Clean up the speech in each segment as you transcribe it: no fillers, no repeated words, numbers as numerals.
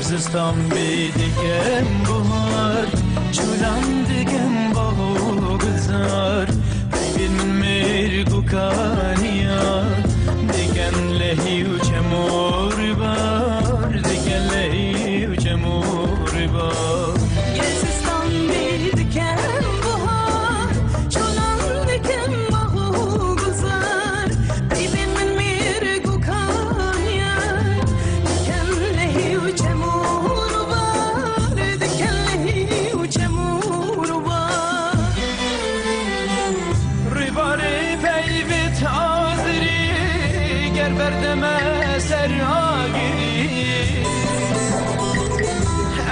زستان بیدگم بهار چولان دگم باهو گذار بیبین من مرگو کانیا دگن لهی و چمور بار دگن لهی و چمور بار زستان بیدگم بهار چولان دگم باهو گذار بیبین من مرگو کانیا دگن لهی و چمور بار دگن لهی و چمور بار ریباری پیوت آزری گر بردم سر آگیری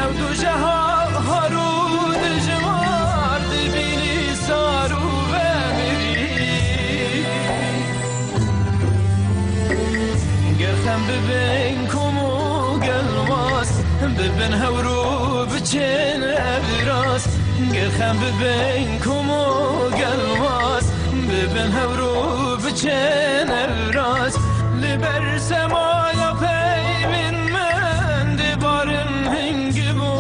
او دو جهان هارود جوار دبینی سارو بمیری گرخم ببین کمو گلواس ببین هورو بچین ابراس گرخم ببین کمو گلواس ببین هورو بچین ابراس لبر سمایا پیمین من دیبارن هنگ بو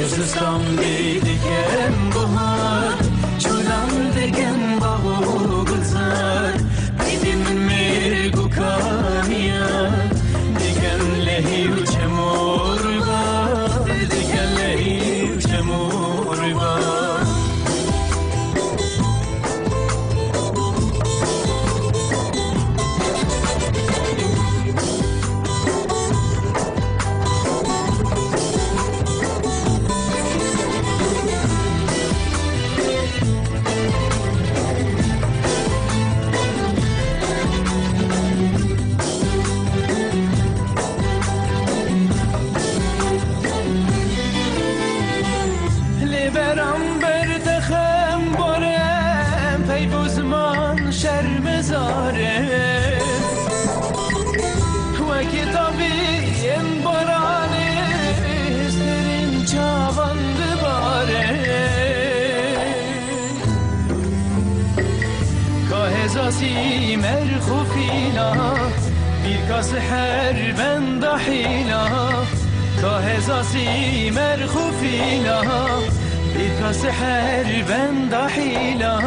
گزستان بیدگم بهار چولان دگم باهو گذار بیدی من مرگو کامیا دگن لهی و چمور بار دگن لهی و چمور بار برم بردخم بارم پی بزمان شرم زاره و کتابی این بارانه هسترین چاوان بباره کاهزاسی مرخوفینا بیرکاس هر بند حیلا کاهزاسی مرخوفینا بیرکاس هر بند حیلا